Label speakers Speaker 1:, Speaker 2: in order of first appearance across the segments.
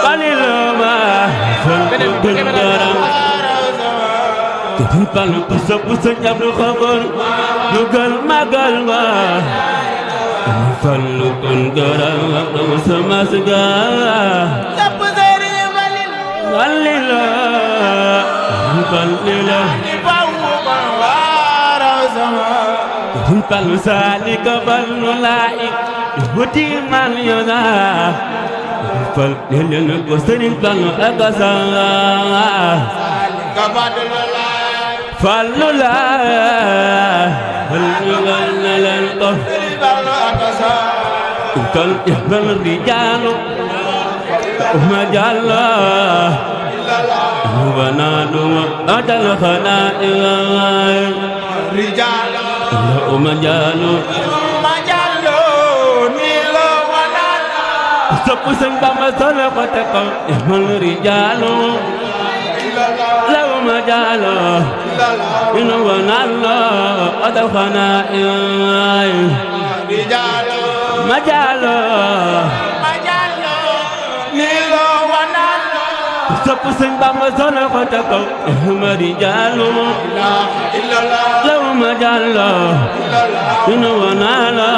Speaker 1: baliloma Kun palu puso puso nyablu khabon dugal magal ma Fallu kun garam waktu sama sega
Speaker 2: Sapu seri
Speaker 1: balila balila Kun palu sali kabalu lai Budi man yoda Fal dilil ko senin palu akasa Falula Falulal qaf Kal ihbal rijalu Majalla Wanadu adal khana'i
Speaker 2: Rijalu
Speaker 1: Majalu
Speaker 2: Nilo wanadu
Speaker 1: Sepusing bama sana katakan ihbal rijalu Law majalu Inu wanadu adal khana'i
Speaker 2: Rijalu
Speaker 1: Majalu
Speaker 2: Nilo wanadu
Speaker 1: Sepusing bama sana katakan ihbal rijalu Law majalu Inu wanadu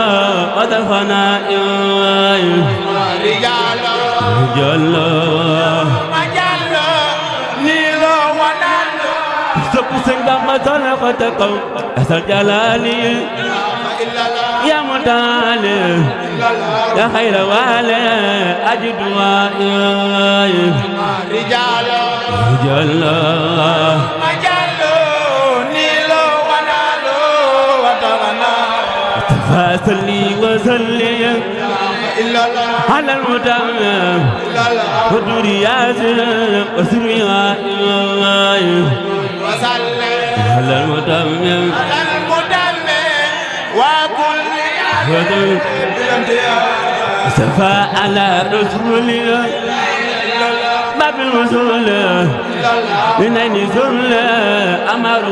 Speaker 1: adal khana'i
Speaker 2: Rijalu
Speaker 1: Majalu
Speaker 2: Nilo wanadu
Speaker 1: Sepusing bama sana katakan asal jalali Ya mutali Ya khaira wali Ajidwa
Speaker 2: Rijalu
Speaker 1: Jalla
Speaker 2: Nilo wanadu Watagana
Speaker 1: Fasalli wa salli على المتمم ودوري ياسر وسريها
Speaker 2: وصلي
Speaker 1: على المتمم
Speaker 2: وكل
Speaker 1: سفى على رسول باب الوصول من أين زل أمر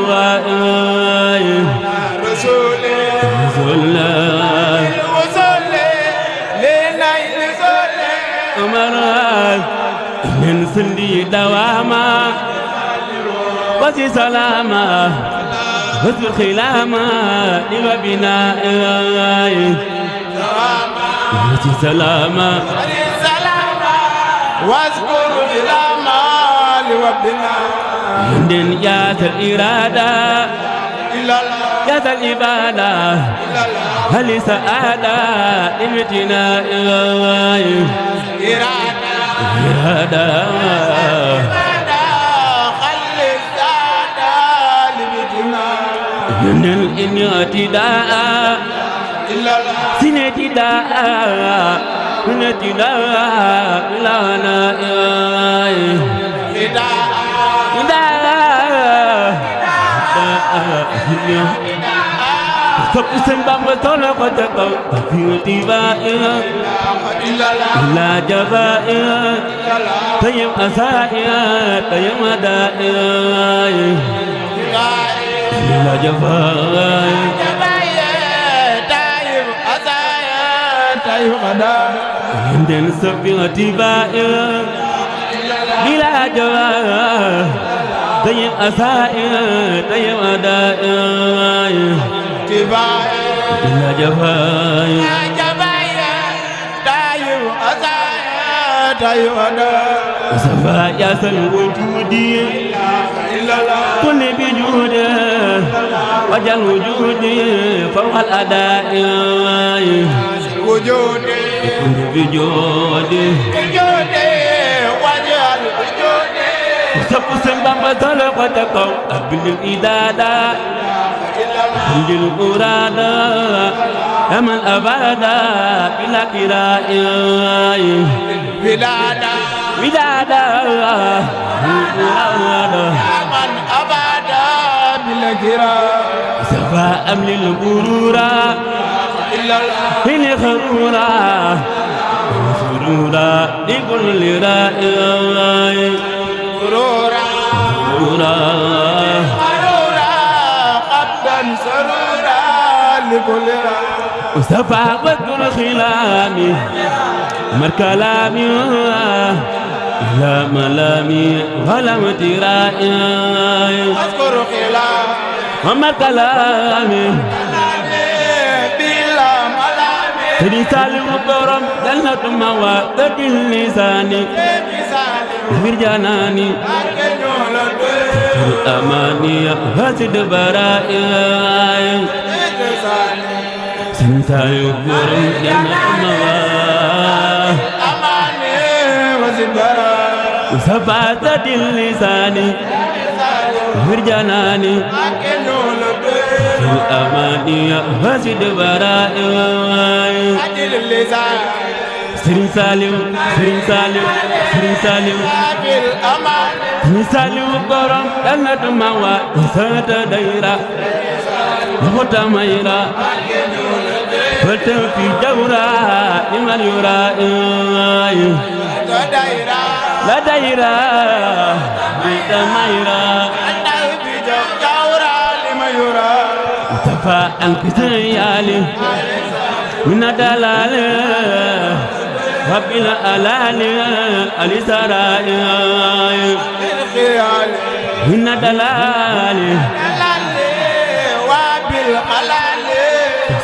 Speaker 2: رسولي
Speaker 1: رسول أمر من سندي دواما وسي سلاما وسي خلاما لوبنا وسي سلاما
Speaker 2: واذكر بلاما لوبنا
Speaker 1: من جات الإرادة
Speaker 2: إلا الله
Speaker 1: جات الإبادة هل سعادة لمتنا إرادة
Speaker 2: خلي السادة لبتنا
Speaker 1: من الإنتداء
Speaker 2: إلا الله
Speaker 1: سنتداء سنتداء لنا Kepusin bangga tolak katakan Tapi tiba La jaba'ir Tayyim asa'ir Tayyim ada'ir La jaba'ir
Speaker 2: Tayyim asa'ir Tayyim ada'ir
Speaker 1: Dan sepi tiba'ir Bila jaba'ir Tayyim asa'ir Tayyim ada'ir La jaba'ir Safa ya san wujudi Kulli bi judi Wajal wujudi Fawal adai
Speaker 2: Wujudi
Speaker 1: Kulli bi judi
Speaker 2: Wajal wujudi
Speaker 1: Sapu sembamba tala katakan Abil idada Abil urada Amal abada Bila kira'i
Speaker 2: Bidada
Speaker 1: Bidada
Speaker 2: Aman abada Bila kira
Speaker 1: Safa amlil gurura Hini kharura Surura Di kulli ra'i
Speaker 2: Gurura
Speaker 1: Gurura
Speaker 2: Gurura Qabdan surura Likulli ra'i
Speaker 1: Safa wakul khilami Markalami لا ملامي ولا مترائي
Speaker 2: أذكر خلاف
Speaker 1: وما كلامي
Speaker 2: بلا ملامي
Speaker 1: سيدي سالم برم جنة موا تدل لساني أمير جناني أماني هاسد برائي سيدي سالم برم جنة موا
Speaker 2: أماني وزد برائي
Speaker 1: سبعة لساني أمير جناني الأماني هاسد برائي
Speaker 2: أجل اللسان
Speaker 1: سرين سالم سرين سالم سرين سالم
Speaker 2: بالأمان
Speaker 1: سرين سالم برم جنة موا سات دايرة وخط مايرة فتن في جورا لمن يرى
Speaker 2: دايرة
Speaker 1: لا دايرة بيت مايرة
Speaker 2: في جورا لمن يرى
Speaker 1: تفا الكسيالي من دلال وبلا ألال الإسراء
Speaker 2: الخيال
Speaker 1: من دلال
Speaker 2: وبالحلال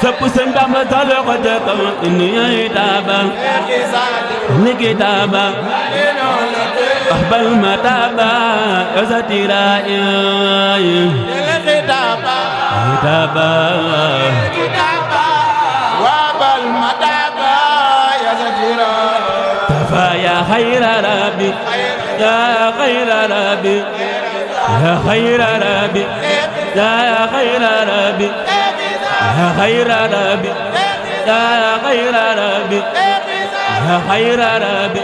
Speaker 1: سبسن دم تلقتك إني تابا نكتابا أحبل متابا يزتراء
Speaker 2: الخطابة
Speaker 1: كتابا
Speaker 2: وبالمتابة يا زكرا
Speaker 1: يا خير ربي يا خير ربي يا خير ربي يا خير ربي يا خير ربي يا خير ربي يا خير ربي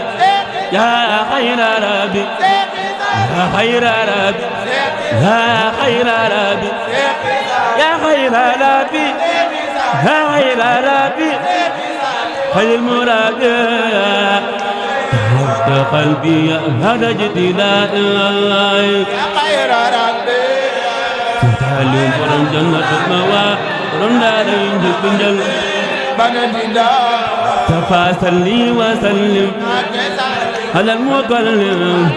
Speaker 1: يا خير ربي يا خير ربي يا خير ربي يا خير ربي يا خير ربي خير المراد قلبي هذا جديدا
Speaker 2: يا خير ربي
Speaker 1: تعلم فرم جنة موا فرم دارين جبنجل
Speaker 2: بنديدا
Speaker 1: تفاصلي وسلم على المكلم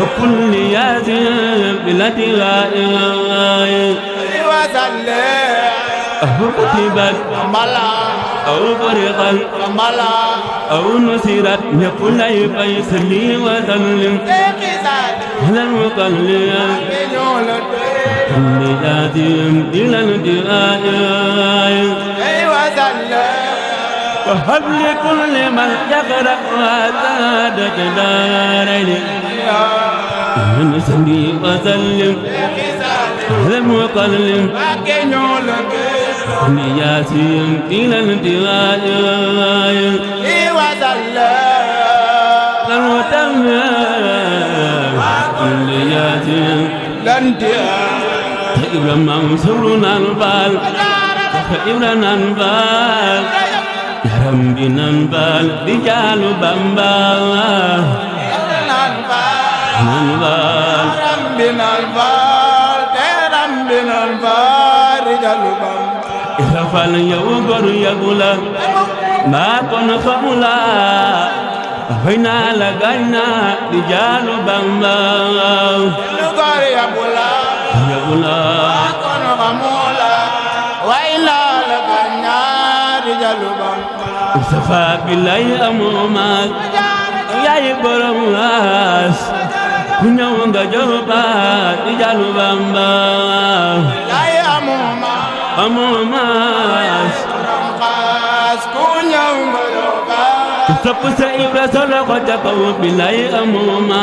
Speaker 1: وكل ياسين بلادي غائي
Speaker 2: وسلم
Speaker 1: أهو كتبت
Speaker 2: ملا
Speaker 1: أو فرقا
Speaker 2: ملا
Speaker 1: أو نصيرت يقول يبقى يسلي وسلم على المكلم كل ياسين إلى الدعاء وهب لكل من يقرأ وسادة دارين من سلي وسلم على المكلم كل ياسين إلى الدعاء المتم كل ياسين إبراهيم منصور ننبال إبراهيم ننبال yaram bi nanbal rijalu bamba nanbal
Speaker 2: rijalu bamba
Speaker 1: irafal yow gor yagula ma kon xamula fayna la gayna rijalu bamba
Speaker 2: gor yagula
Speaker 1: yagula
Speaker 2: kon xamula wayna la gayna rijalu bamba
Speaker 1: safa bilay amuma yaay borom as ku ñëw nga joba rijalu bamba
Speaker 2: yaay amuma as ku ñëw nga joba
Speaker 1: sopp sa ibra solo ko ca kaw bilay amuma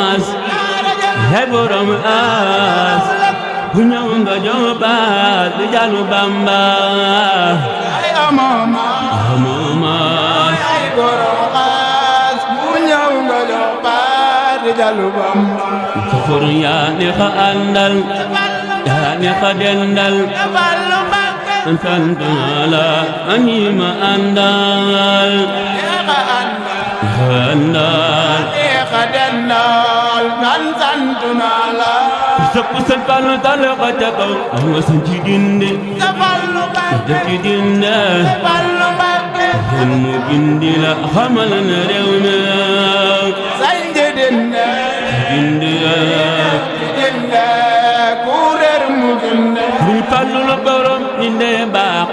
Speaker 1: yaay borom as ku ñëw nga joba rijalu bamba
Speaker 2: yaay amuma goroxas bu ñëw nga jox baat rijalu bamba
Speaker 1: sufur yaa ni xa àndal yaa ni xa dendal sant la ani ma àndal
Speaker 2: neexa dendal man sant naa la
Speaker 1: sëpp sa fallu tal xa ca kaw nga sa ci dinde
Speaker 2: sa fallu
Speaker 1: da ci dinde mu bindi la xamal na réew mi
Speaker 2: sañ
Speaker 1: Fallu la borom inde baax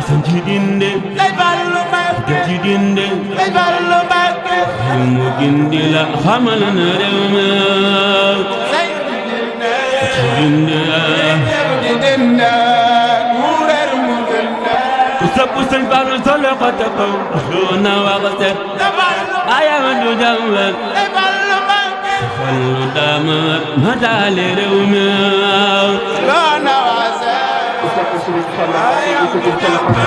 Speaker 1: sëñ ci dinde
Speaker 2: Sëñ Fallu Mbàkke
Speaker 1: ci dinde
Speaker 2: Sëñ Fallu Mbàkke
Speaker 1: mu gindi la xamal na réew mi
Speaker 2: Sëñ
Speaker 1: ci dinde
Speaker 2: di dinde mu réer mu dinde
Speaker 1: ku sopp sëñ Fallu solo ko te kaw doona wax set
Speaker 2: Sëñ Fallu
Speaker 1: ayam du jàmbat
Speaker 2: Sëñ Fallu Mbàkke
Speaker 1: Fallu daama ma taale réew mi
Speaker 2: loona waase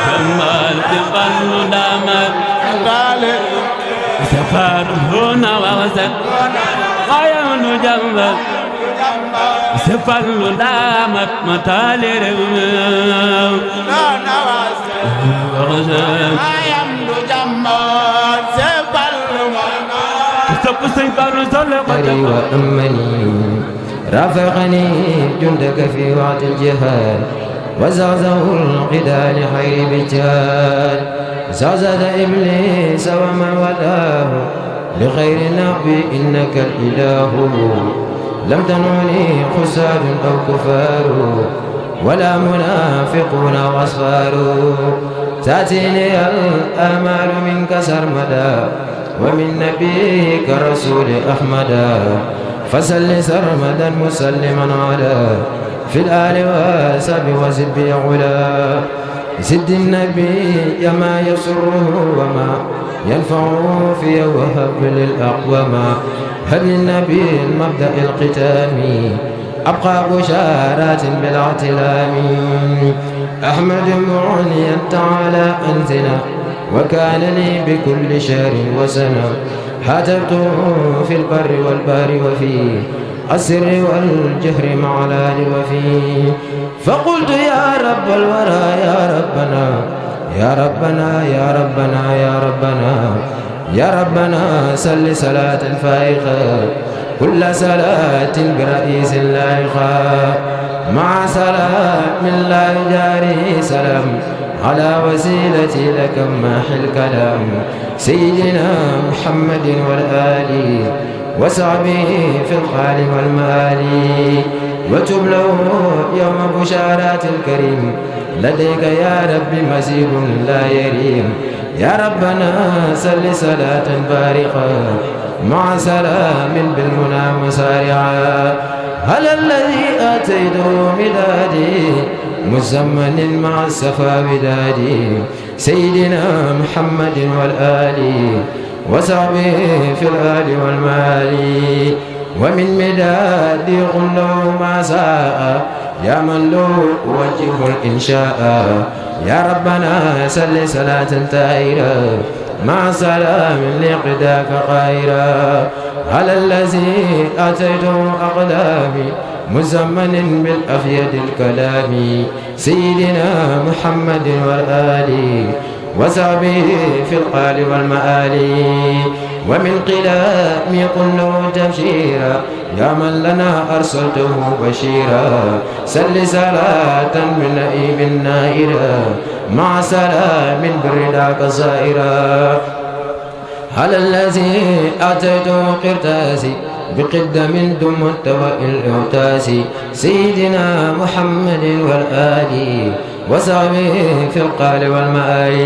Speaker 1: jàmbaar ci Fallu daama
Speaker 2: taale
Speaker 1: safar doona wax set ayam du jàmbat se Fallu daama ma taale réew mi
Speaker 2: loona waase
Speaker 1: wax set
Speaker 2: ayam du jàmbaar Sëñ Fallu Mbàkke
Speaker 1: sopp sëñ Fallu solo ko te kaw
Speaker 3: وأمني رافقني جندك في وقت الجهاد وزغزغ القتال خير بالجهاد زغزغ إبليس ومن ولاه لخير النبي إنك الإله لم تنعني خسار أو كفار ولا منافقون واصفار تأتيني الآمال منك سرمدا ومن نبيك رسول أحمدا فسل سرمدا مسلما على في الآل وسب وزد بعلا زد النبي ما يسره وما ينفعه في وهب للأقوى هب للنبي المبدأ القتام أبقى بشارات بالاعتلام أحمد معنيا تعالى أنزلا وكان لي بكل شهر وسنة حاتبته في البر والبحر وفي السر والجهر مع الآل وفي فقلت يا رب الورى يا ربنا يا ربنا يا ربنا يا ربنا يا ربنا سل صلاة فائقة كل صلاة برئيس لائقة مع سلام الله جاري سلام على وسيلتي لك ماحي الكلام سيدنا محمد والآل وصحبه في الحال والمآل وتب له يوم بشارات الكريم لديك يا رب مزيد لا يريم يا ربنا سل صلاة بارقة مع سلام بالمنى مسارعا هل الذي آتيته مدادي مزمن مع السفا ودادي سيدنا محمد والآل وصحبه في الآل والمال ومن مدادي قل له ما ساء يا من له وجه الإنشاء يا ربنا سل صلاة تائرة مع سلام لقداك قائرا على الذي أتيته أقدامي مزمن بالأفيد الكلام سيدنا محمد والآل وصحبه في القال والمآل ومن قلام قل له تبشيرا يا من لنا أرسلته بشيرا سل صلاة من نئيم نائرا مع سلام برداك زائرا على الذي أتيته قرتاسي بقدم دمت والإعتاس سيدنا محمد والآل وصحبه في القال والمآل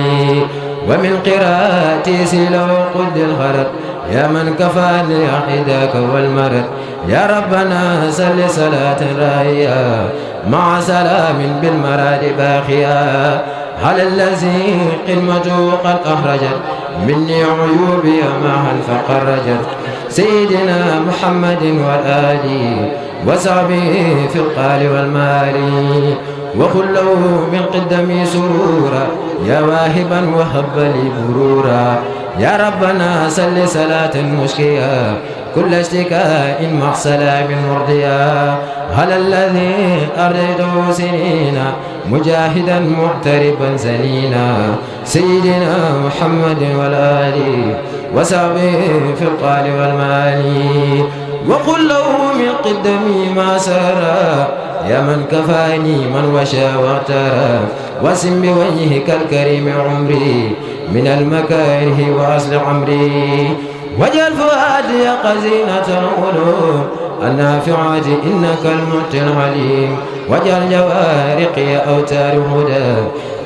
Speaker 3: ومن قراءتي سلو قد الخرد يا من كفاني حداك والمرد يا ربنا سل صلاة راهية مع سلام بالمراد باقيا على الذي قمته قد أخرجت مني عيوبي معا فقرجت سيدنا محمد والآل وصحبه في القال والمال وقل له من قدمي سرورا يا واهبا وهب لي برورا يا ربنا سل صلاة مشكيا كل اشتكاء مع سلام مرضيا على الذي أريده سنين مجاهدا معتربا سنينا سيدنا محمد والآل وصحبه في القال والمال وقل له من قدمي ما سرى يا من كفاني من وشى واغترى واسم بوجهك الكريم عمري من المكاره وأصلح عمري واجعل فؤادي قزينة القلوب النافعات إنك المعطي العليم واجعل جوارقي أوتار هدى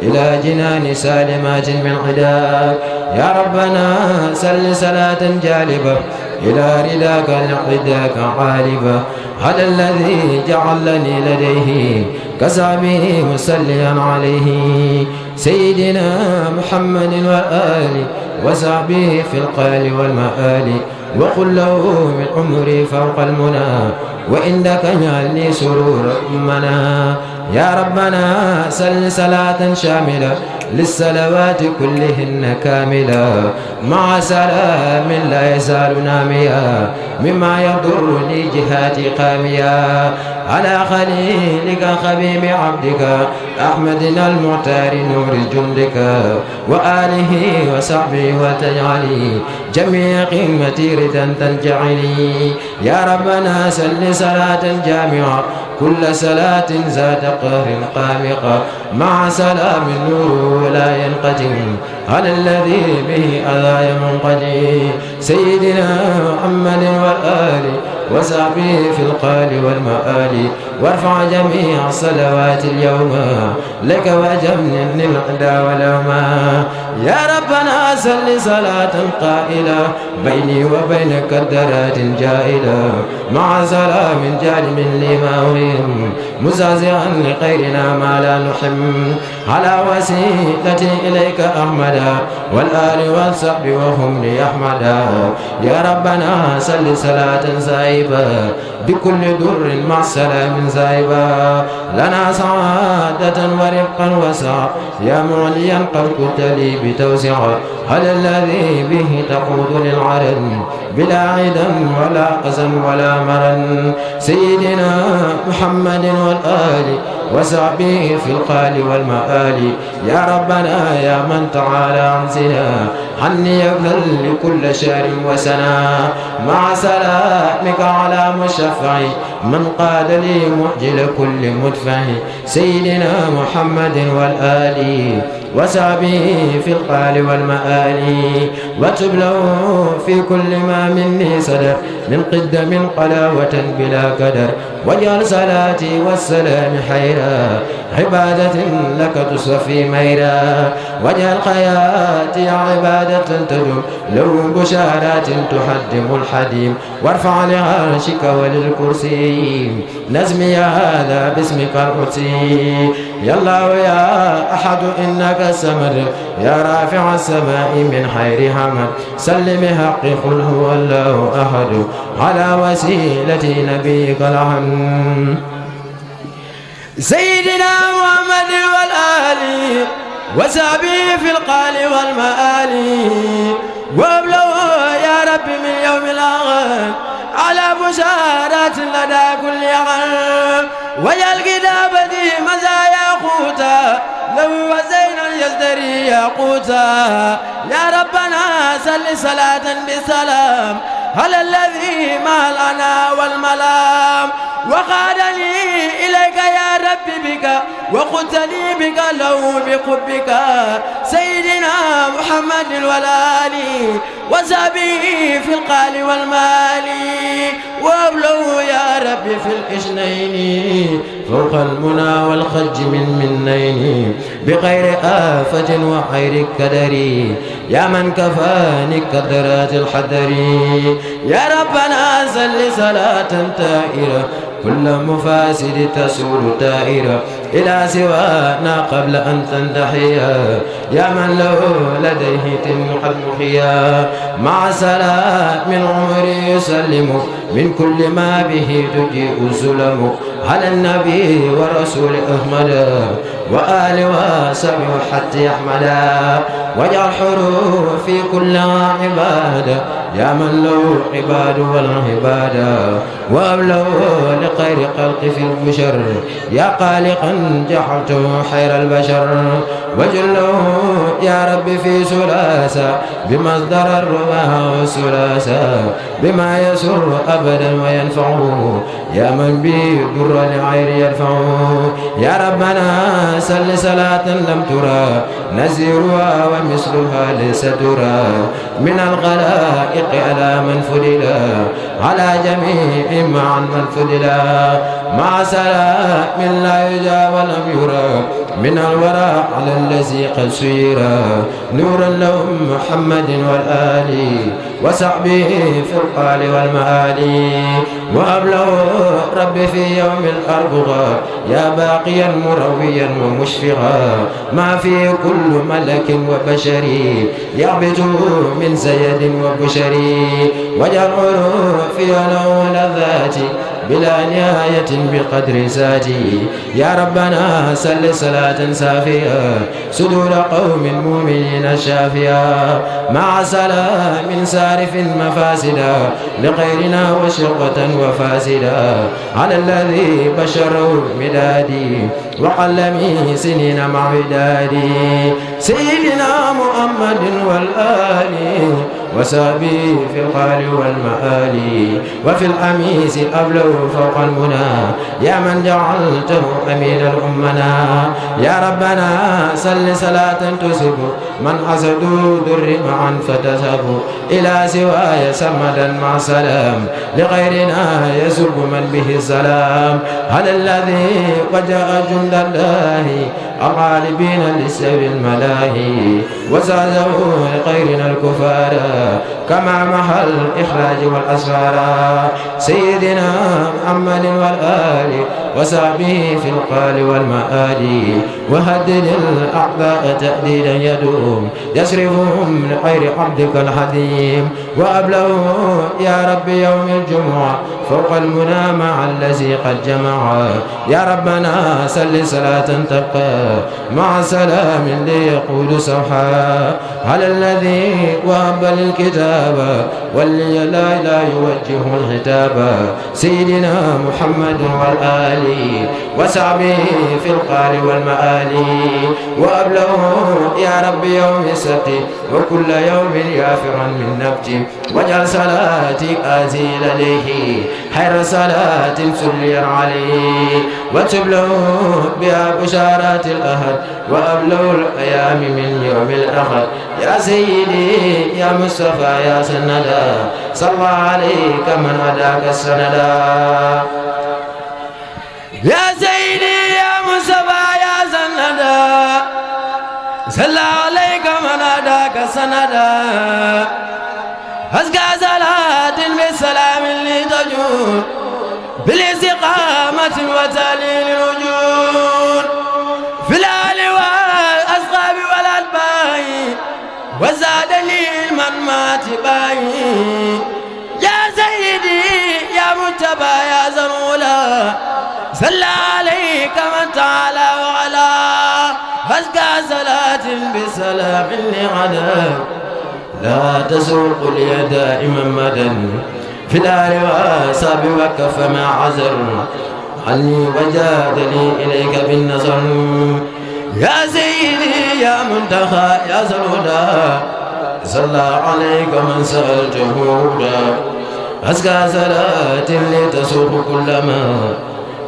Speaker 3: إلى جنان سالمات من عداك يا ربنا سل صلاة جالبة إلى رداك لعداك عالبة على الذي جعلني لديه كسامي مسليا عليه سيدنا محمد وآله وصحبه في القال والمآل وقل له من عمري فوق المنى وإنك اجعلني سرور أمنا يا ربنا سل صلاة شاملة للصلوات كلهن كاملة مع سلام لا يزال ناميا مما يضرني جهاتي قاميا على خليلك خبيب عبدك أحمدنا المعتار نور جندك وآله وصحبه وتجعلي جميع قمتي ردا تنجعلي يا ربنا سل صلاة جامعة كل صلاة ذات قهر قامقة مع سلام النور لا ينقطع على الذي به أذى منقضي سيدنا محمد والآل وصحبه في القال والمآل وارفع جميع الصلوات اليوم لك وجمن العدا والأوما يا ربنا سل صلاة قائلة بيني وبينك الدرات جائلة مع سلام جالم لما أريم مزازعا لغيرنا ما لا نحم على وسيلتي إليك أحمدا والآل والصحب وهم لي أحمدا يا ربنا سل صلاة زائبة بكل در مع السلام زائبة لنا سعادة ورفقا وسعة يا معليا قد كنت لي بتوسع على الذي به تقود للعرن بلا عدا ولا قسم ولا مرن سيدنا محمد والآل وصحبه في القال والمآل يا ربنا يا من تعالى عن زنا عني يبذل لكل شهر وسنة مع سلامك على مشفع من قاد لي معجل كل مدفع سيدنا محمد والآل وصحبه في القال والمآل واتب له في كل ما مني صدر من قدم قلاوة بلا قدر واجعل صلاتي والسلام حيرا عبادة لك تصفي ميرا واجعل حياتي عبادة تدوم لو بشارات تحدم الحديم وارفع لعرشك وللكرسي نزمي هذا باسمك القدسي يا الله يا أحد إنك السمر يا رافع السماء من خير حمد سلم حق قل هو الله أحد على وسيلة نبيك الحمد سيدنا محمد والآل وصحبه في القال والمآل وابلغوا يا رب من يوم الآخر على بشارات لدى كل عام وجعل كتابتي مزايا قوتا لو وزينا يزدري ياقوتا يا ربنا سل صلاة بسلام على الذي ما لنا والملام وقادني إليك يا رب بك وقلتني بك لو بحبك سيدنا محمد والآل وصحبه في القال والمال وابلغ يا رب في الإشنين فوق المنى والخج من منين بغير آفة وخير كدر يا من كفاني كدرات الحذر يا ربنا سل صلاة تائرة كل مفاسد تسول دائرة إلى سوانا قبل أن تنتحي يا من له لديه تم قد محيا مع سلام من عمري يسلم من كل ما به تجيء سلم على النبي ورسول أحمد وآل وسبع حتى أحمدا واجعل حروف في كل عبادة يا من له عباد والعبادة وأبلغ لخير خلق في البشر يا خالقا جعلته خير البشر وجله يا رب في سلاسة بمصدر الربا والسلاسة بما يسر أبدا وينفعه يا من به در العير يرفعه يا ربنا سل صلاة لم ترى نزيرها ومثلها ليس ترى من الخلائق على من فضلا على جميع معا من فضلا مع سلام لا يجاب ولم يرى من الورى على الذي قد سيرا نورا لهم محمد والآل وصحبه في القال والمآل وأبلغ رب في يوم الأربعاء يا باقيا مرويا ومشفقا ما في كل ملك وبشري يعبد من زيد وبشري واجعل في له لذاتي بلا نهاية بقدر ذاتي يا ربنا سل صلاة سافية صدور قوم مؤمنين شافية مع سلام سارف مفاسدا لغيرنا وشقة وفاسدا على الذي بشره مدادي وقلمي سنين مع ودادي سيدنا محمد والآل وسابي في القال والمآل وفي الأميس أبلغ فوق المنى يا من جعلته أمين الأمنا يا ربنا سل صلاة تسب من حسدوا در معا فتسب إلى سواي سمدا مع سلام لغيرنا يسب من به السلام على الذي وجاء جند الله الغالبين للسوي الملاهي وزادوا لغيرنا الكفار كما محل الإخراج والأسفار سيدنا محمد والآل وصحبه في القال والمآل وهدد الأعداء تأديدا يدوم يصرفهم لخير عبدك الحديم وأبلغوا يا رب يوم الجمعة فوق المنى مع الذي قد جمع يا ربنا سل صلاة تبقى مع سلام ليقول صفحا على الذي وهب للكتاب واللي لا يوجه الخطاب سيدنا محمد والآل وصحبه في القال والمآل وأبلغوا يا رب يوم السبت وكل يوم يافرا من نبت واجعل صلاتي آزيل عليه خير صلاة سليا عليه وتبلغ بها بشارات الأهد وأبلغ الأيام من يوم الأحد يا سيدي يا مصطفى يا سندا صلى عليك من هداك السندا يا سيدي يا مصطفى يا سندا صلى عليك من هداك السندا أزكى صلاة بالسلام اللي تجود بالاستقامة وتعليل الوجود في الآل والأصحاب والأتباع وزاد لي المنمات باي يا سيدي يا مجتبى يا زمولا صلى عليك من تعالى وعلا أزكى صلاة بالسلام اللي غدا لا تسوق لي دائما مدى في الآل وأصحاب وكف ما عذر عني وجادني إليك بالنصر يا سيدي يا منتخى يا سرودا صلى عليك من سألته هدى أزكى صلاة لتسوق كل ما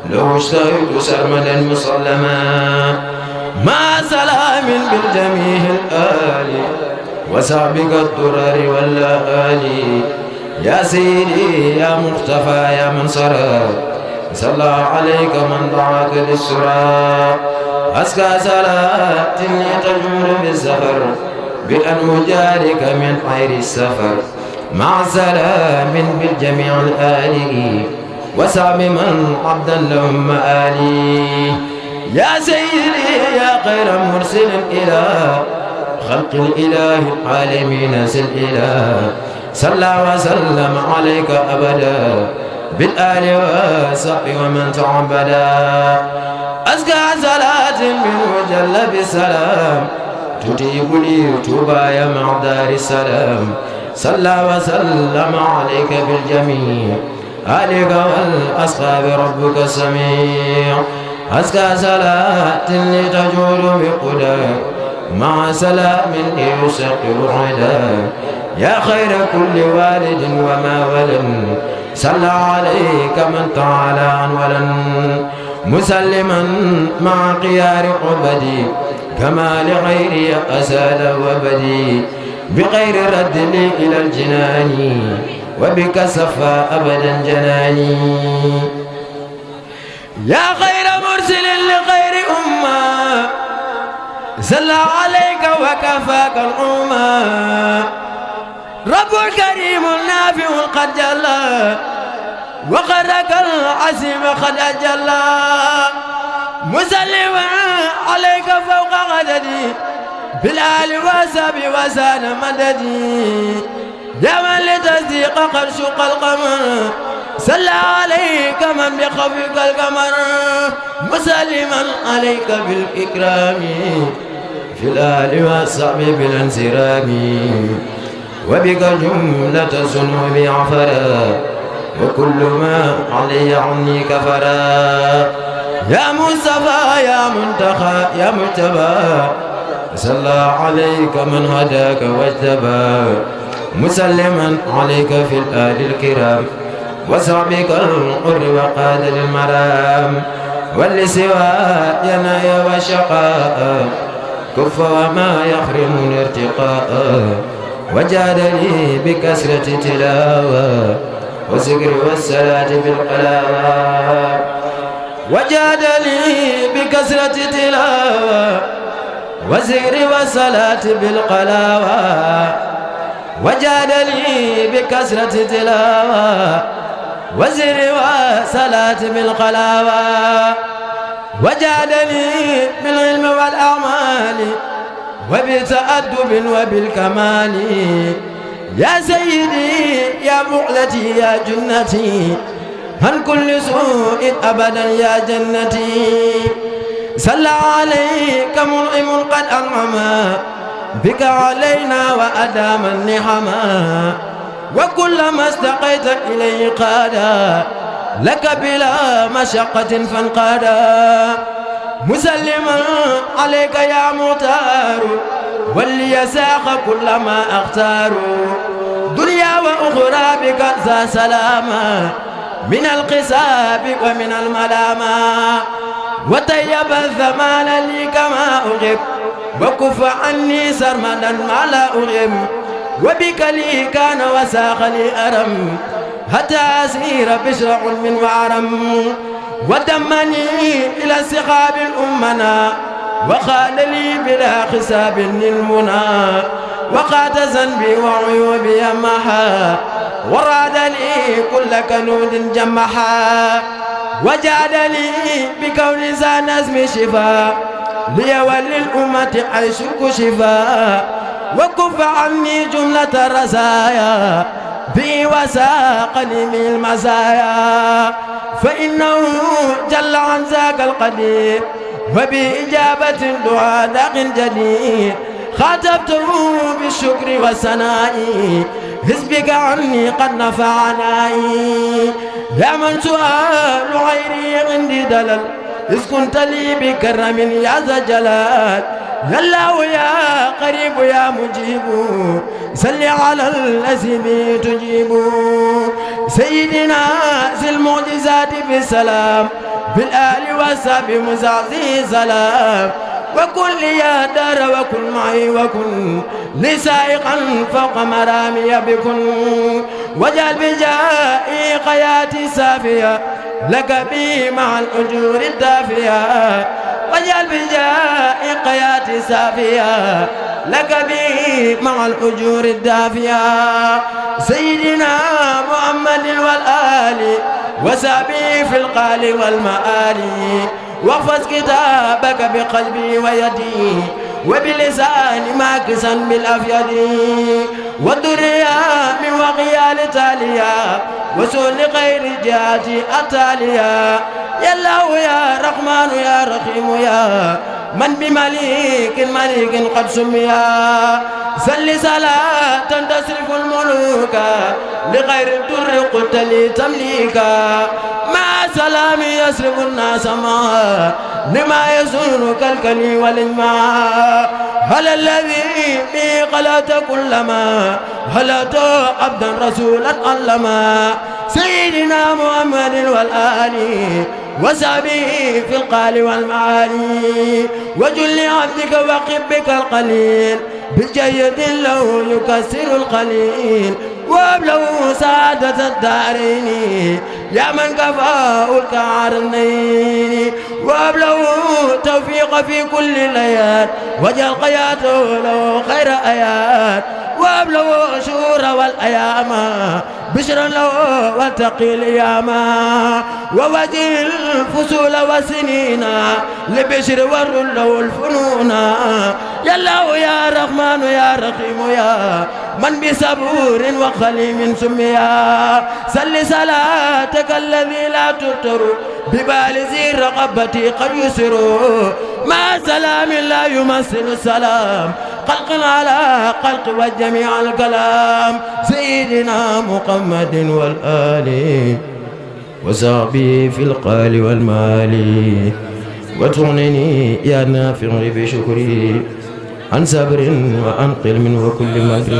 Speaker 3: لو اشتهيت سرمدا مسلما مع سلام بالجميع الآل وسابق الضرر والآل يا سيدي يا مختفى يا من سرى صلى عليك من دعاك للسرى أزكى صلاة لتجور بالسفر بأن أجارك من خير السفر مع سلام بالجميع الآل وسع بمن عبدا لهم مآلي يا سيدي يا خير مرسل إلى خلق الإله العالمين سل إله صلى وسلم عليك أبدا بالآل والصحب ومن تعبدا أزكى صلاة منه جل بالسلام تجيب لي توبى يا معدار السلام صلى وسلم عليك بالجميع آلك والأصحاب ربك السميع أزكى صلاة لتجول بقدر مع سلام يسقر عدا يا خير كل والد وما ولد صلى عليك من تعالى عن ولن مسلما مع قيار عبدي كما لغيري أسال وبدي بغير رد لي إلى الجنان وبك صفى أبدا جناني يا خير مرسل لخير أمة صلى عليك وكفاك الأمة رب كريم نافع قد جلى وخرك العزيم قد أجلى مسلما عليك فوق غددي بالآل وسب وسان مددي يا من لتصديق قد شق القمر صلى عليك من بخفيك القمر مسلما عليك بالإكرام في الآل والصحب بالانسرام وبك جملة الذنوب عفرا وكل ما علي عني كفرا يا مصطفى يا منتخى يا مجتبى صلى عليك من هداك واجتبى مسلما عليك في الآل الكرام وصحبك القر وقاد للمرام واللسوى ينايا وشقاء كف وما يحرمني ارتقاء وجادني بكسرة تلاوة والذكر والصلاة بالقلاوة وجادني بكسرة تلاوة والذكر والصلاة بالقلاوة وجادني بكسرة تلاوة والذكر والصلاة بالقلاوة وجادني بالعلم والأعمال وبتأدب وبالكمال يا سيدي يا معلتي يا جنتي عن كل سوء أبدا يا جنتي صلى عليك منعم قد أنعم بك علينا وأدام النعما وكلما استقيت إليه قادا لك بلا مشقة فانقادا مسلما عليك يا مختار واللي ساق كل ما اختار دنيا وأخرى بك ذا سلاما من القساب ومن الملامة وطيب الزمان لي كما أغب وكف عني سرمدا ما لا أغم وبك لي كان وساق لي أرم حتى أسير بشر علم وعرم ودمني إلى سخاب الأمنا وقال لي بلا حساب للمنى وقات ذنبي وعيوبي محا وراد لي كل كنود جمحا وجعل لي بكون ذا نزم شفاء لي وللأمة عيشك شفاء وكف عني جملة الرزايا بي وساقني من المزايا فإنه جل عن ذاك القدير وبإجابة الدعاء داق جديد خاطبته بالشكر والثناء حسبك عني قد نفعناي يا من سؤال غيري عندي دلل إذ كنت لي بكرم يا ذا الجلال يا الله يا قريب يا مجيب صل على الذي به تجيب سيدنا ذي المعجزات بالسلام بالآل والصحب مزعزي سلام وكن لي يا دار وكن معي وكن لسائقا فوق مرامي بكن وجعل بجائي حياتي سافية لك بي مع الأجور الدافية وجعل بجائي حياتي سافية لك بي مع الأجور الدافية سيدنا محمد والآل وسابي في القال والمآل واحفظ كتابك بقلبي ويدي وبلسان ماكسا بالأفيد والدنيا من وغيال تاليا وسول غير جاتي أتاليا يا الله يا رحمن يا رحيم يا من بمليك قد سميا سل صلاة تصرف الملوك لغير الدر قلت لي تمليكا مع سلام يصرف الناس معا لما يسر كالكلي والإجماع هل الذي بي قلت كلما هلت عبدا رسولا علما سيدنا محمد والآل وسابه في القال والمعالي وجل عبدك وقبك القليل بجيد له يكسر القليل وابلغ سعادة الدارين يا من كفاه الكعرنين وابلغ توفيق في كل الآيات وجل قياته له خير آيات وابلغ شهور والأيام بشرا له والتقي الياما ووجه الفصول والسنين لبشر ور له الفنون يا الله يا رحمن يا رحيم يا من بصبور وخليم سميا صل صلاتك الذي لا تفتر ببال ذي رقبتي قد يسر مع سلام لا يمثل السلام خلق على خلق وجميع الكلام سيدنا محمد والآل وصحبه في القال والمال وتغنني يا نافع بشكري عن صبر وعن قلم وكل مكر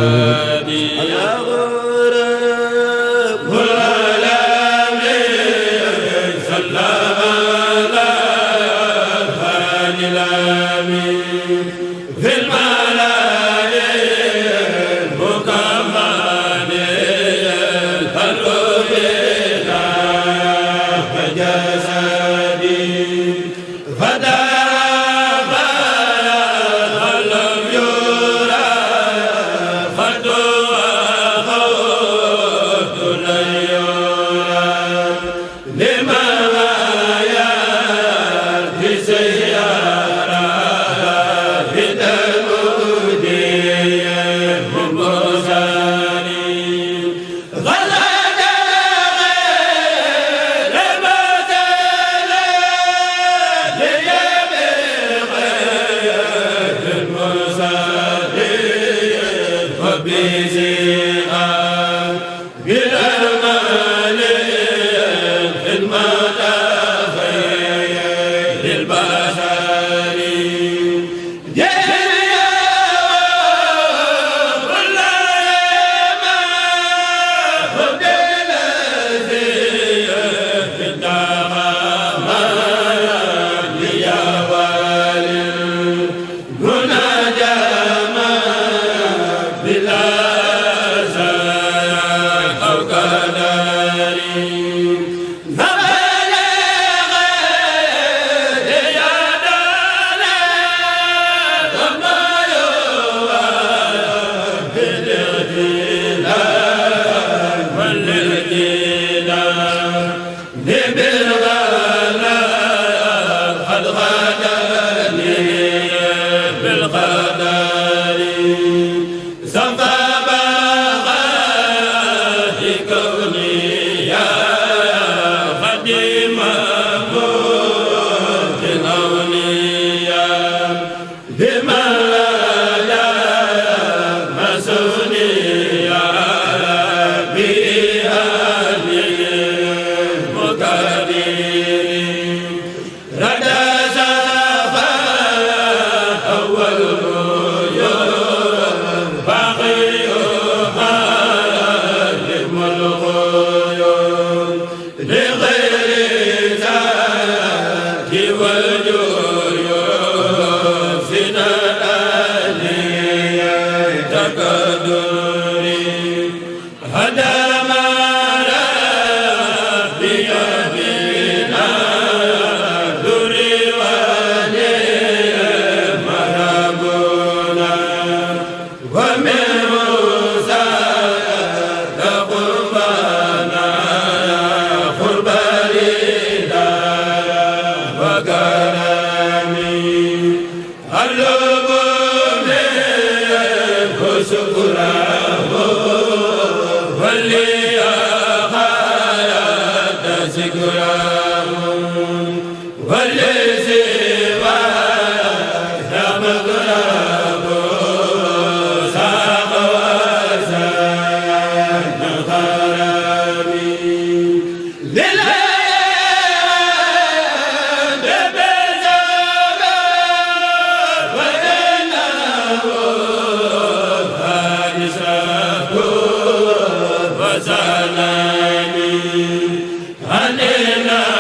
Speaker 1: Alena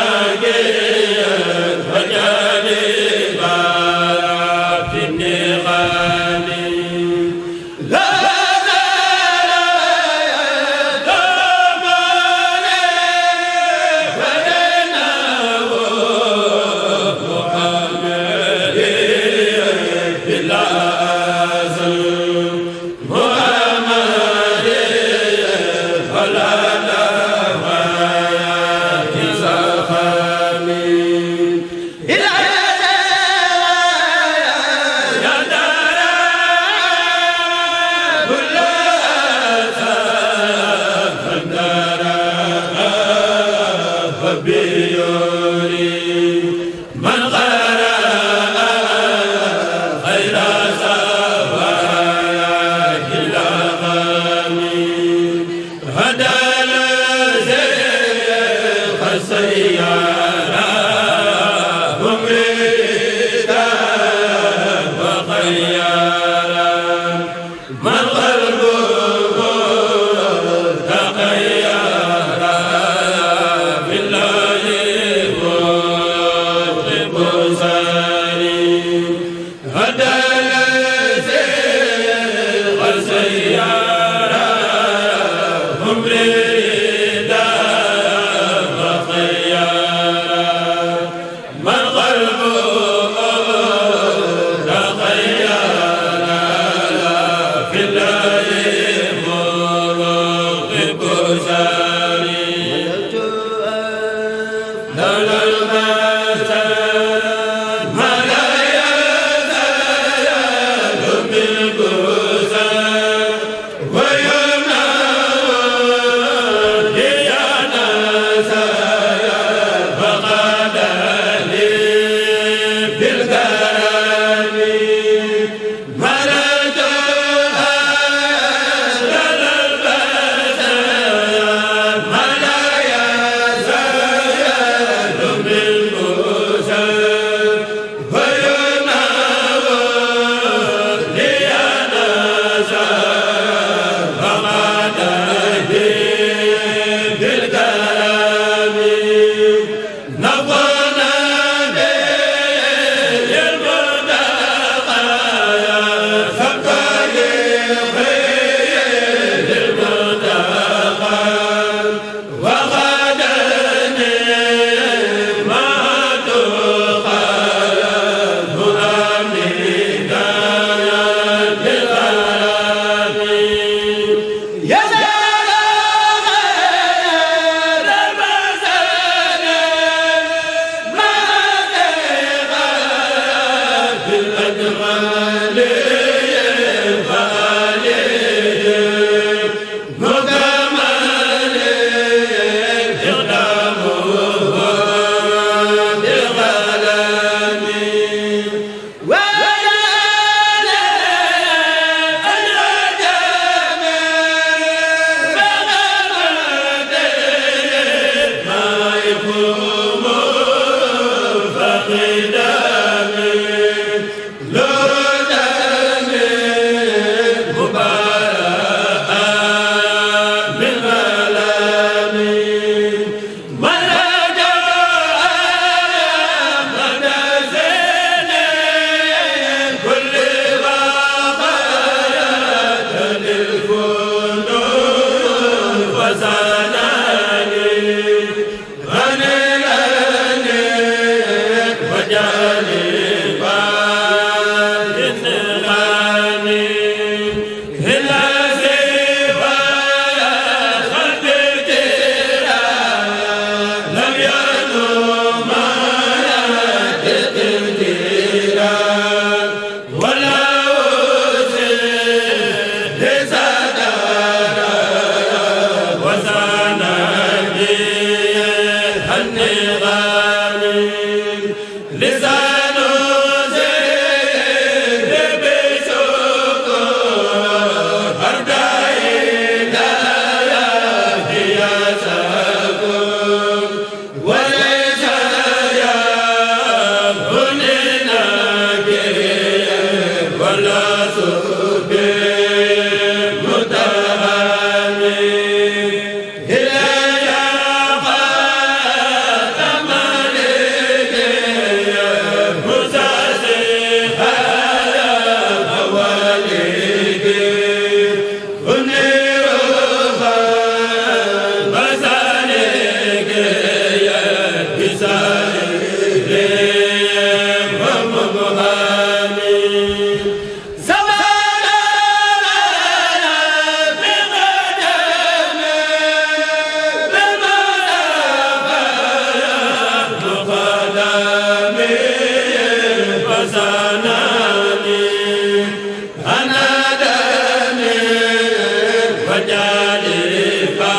Speaker 3: Jali fa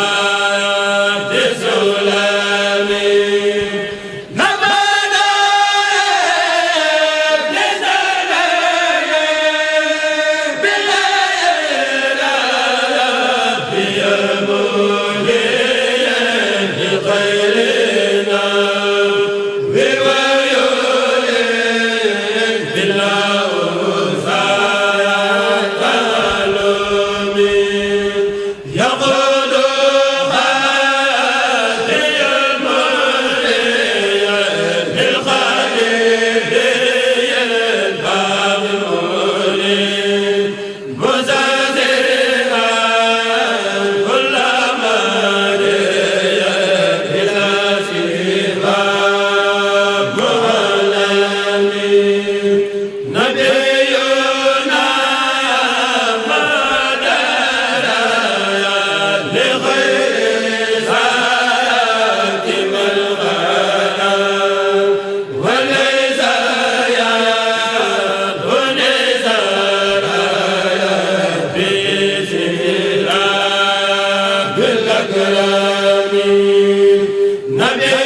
Speaker 3: de solami Amen.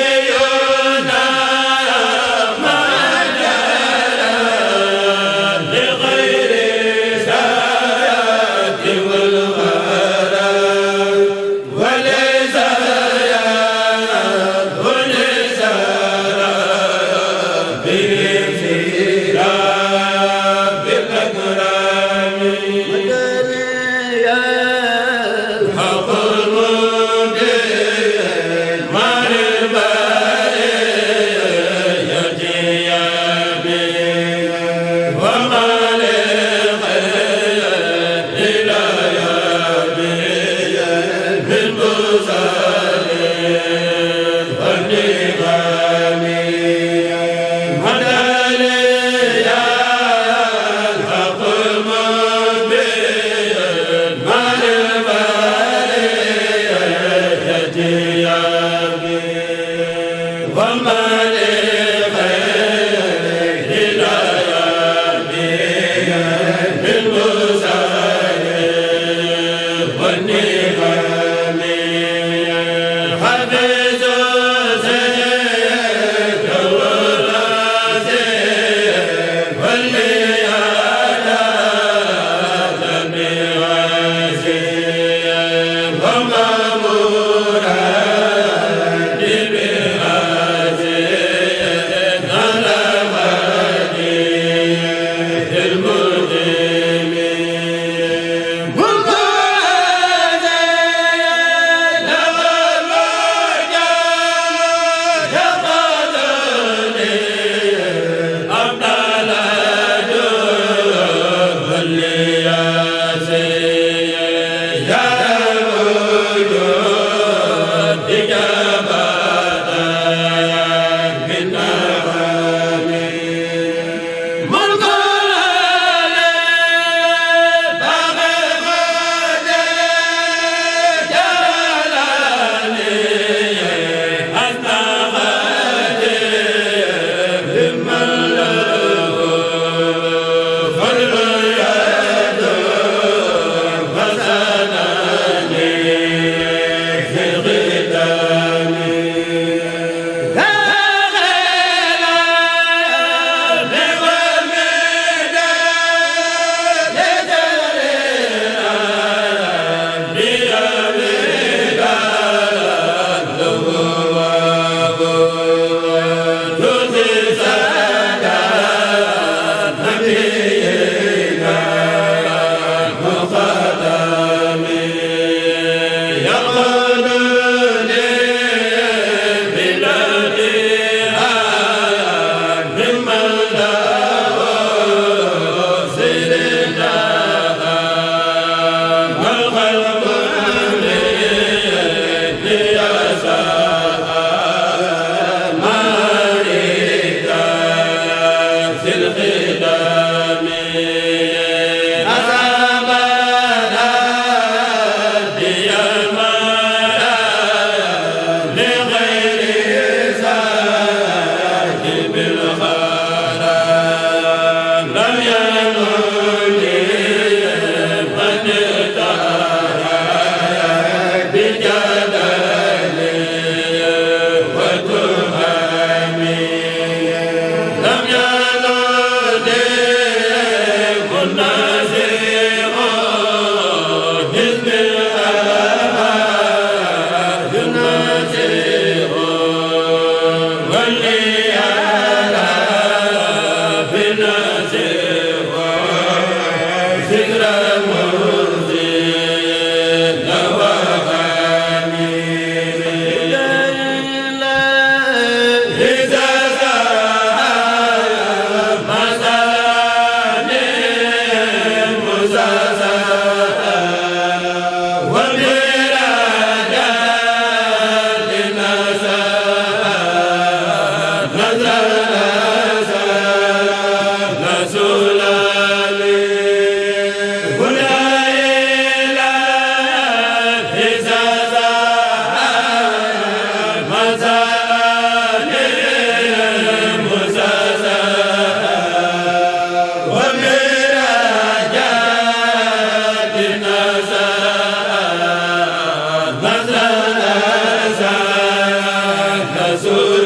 Speaker 3: Za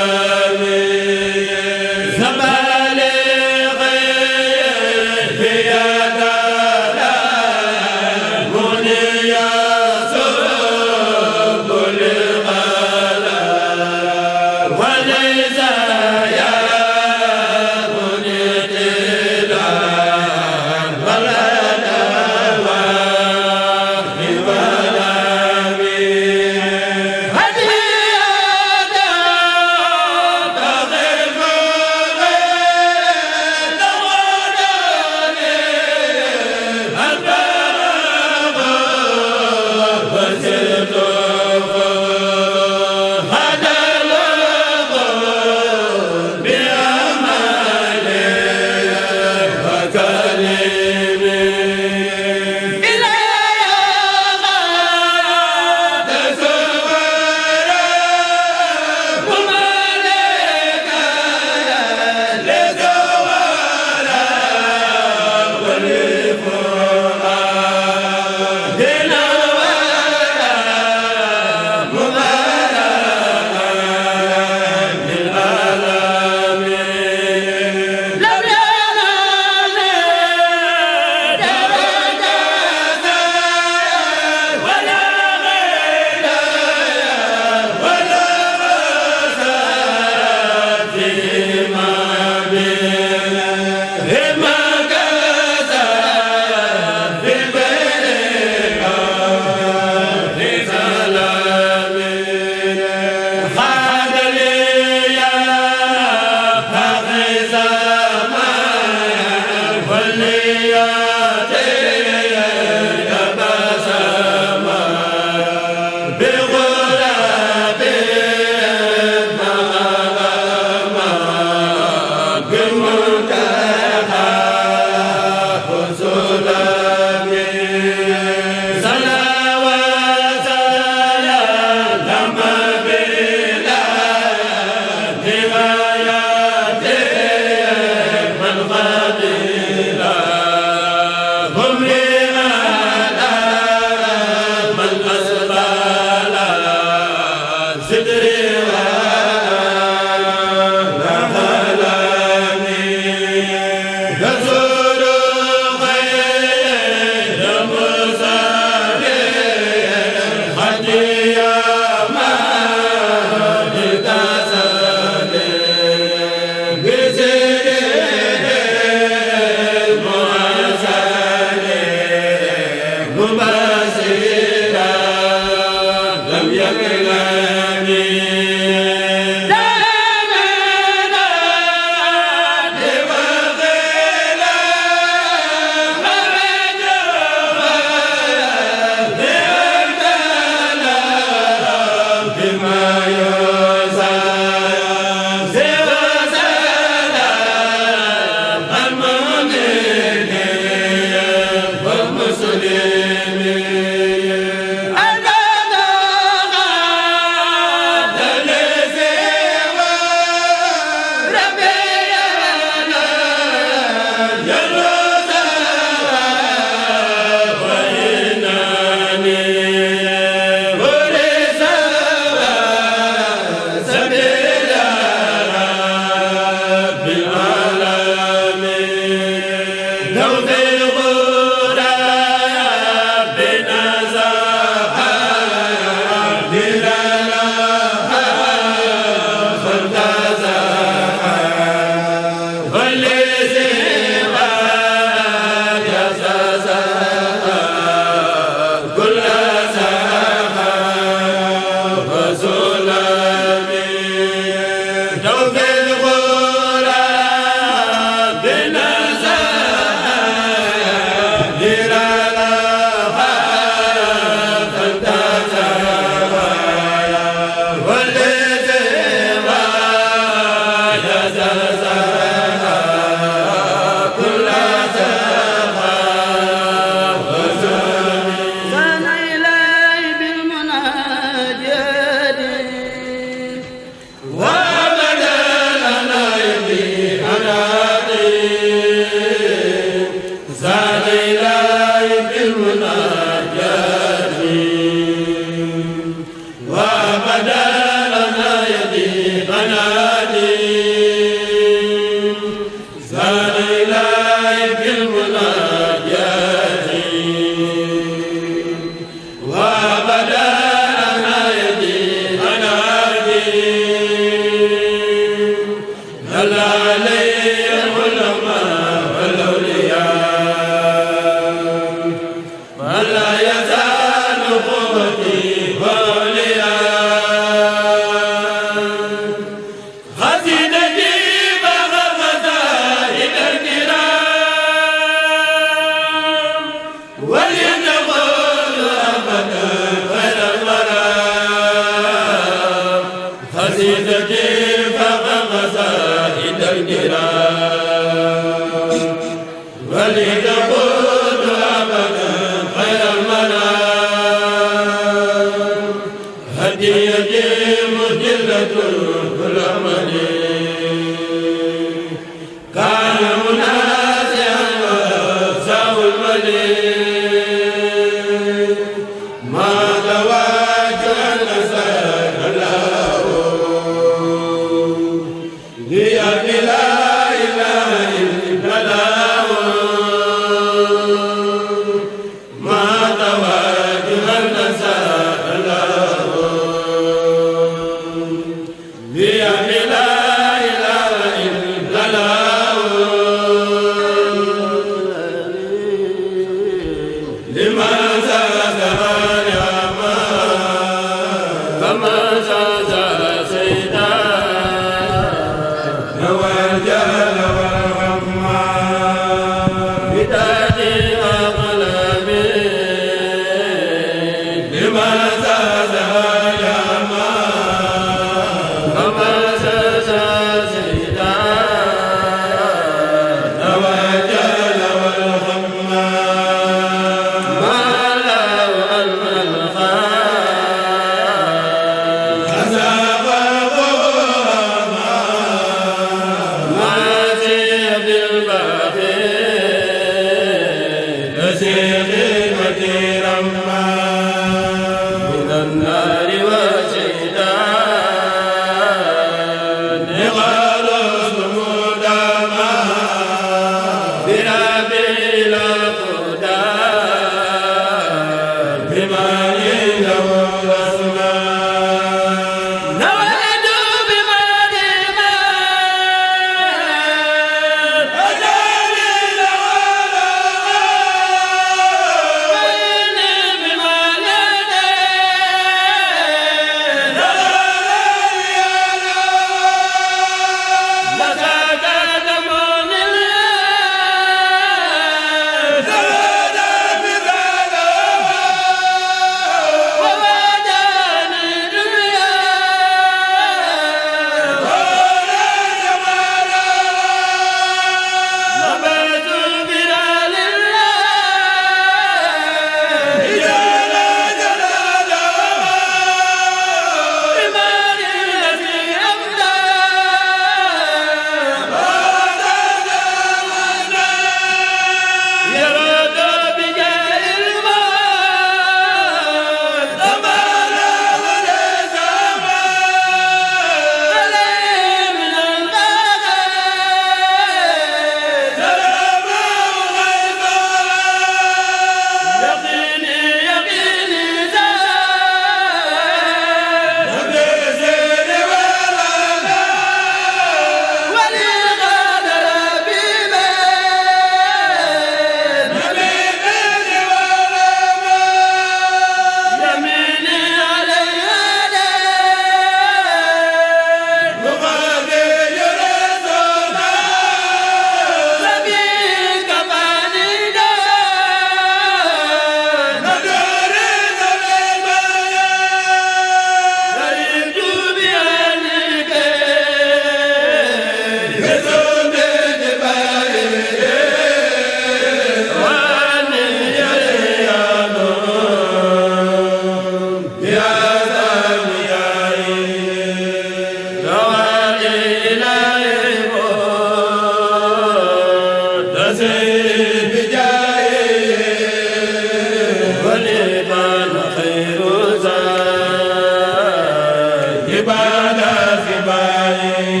Speaker 3: ibada fi bayi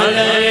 Speaker 2: Wa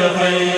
Speaker 3: يا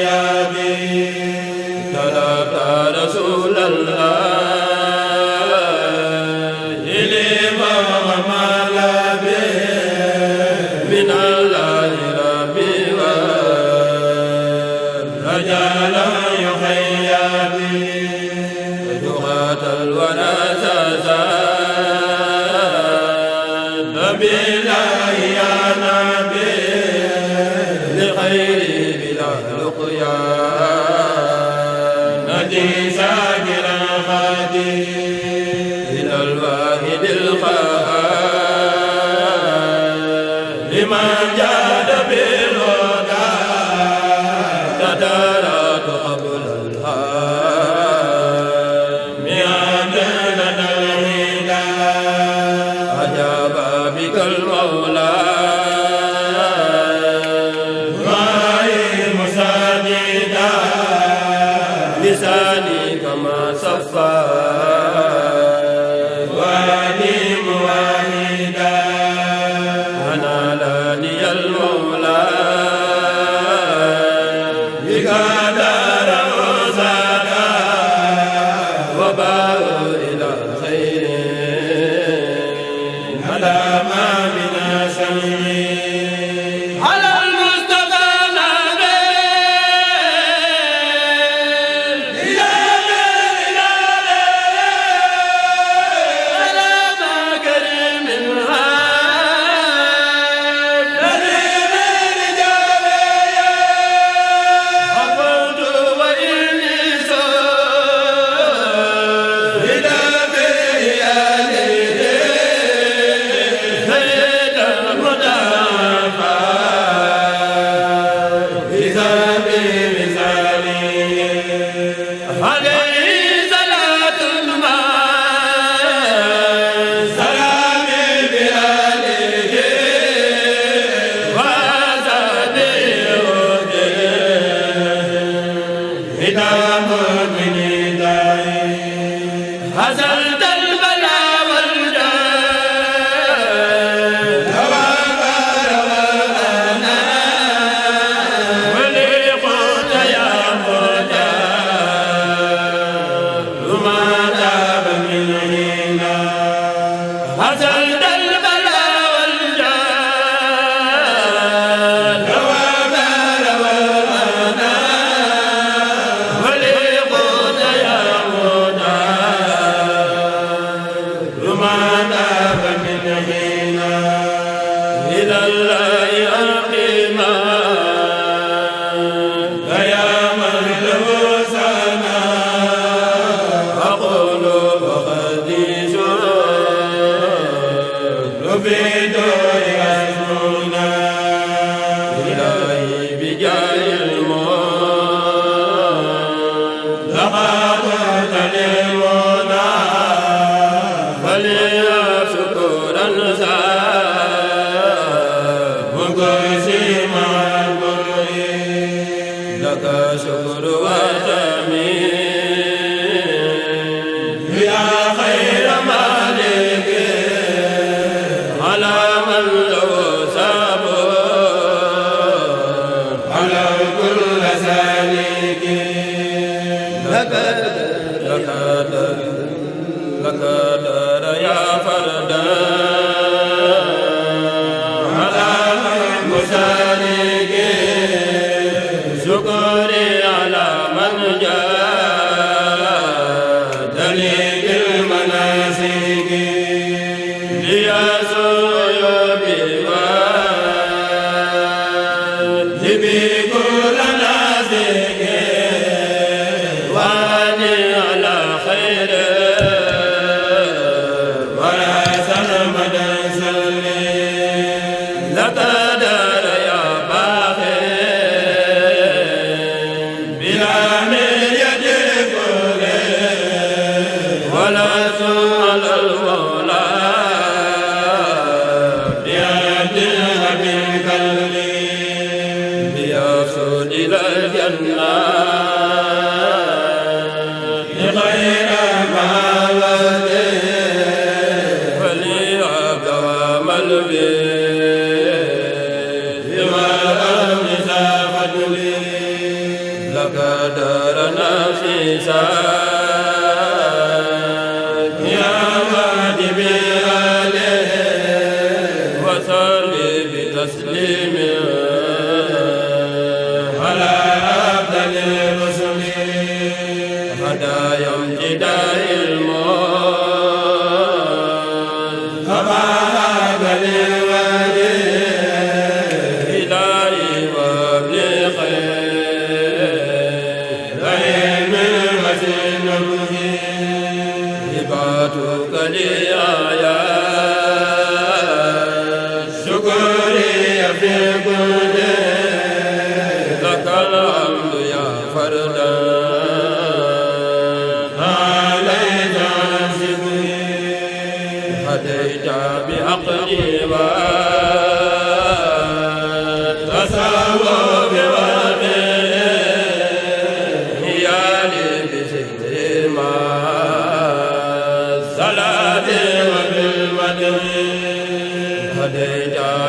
Speaker 2: Baba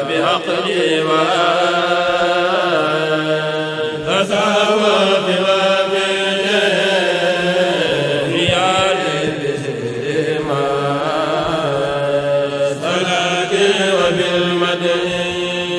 Speaker 2: بحق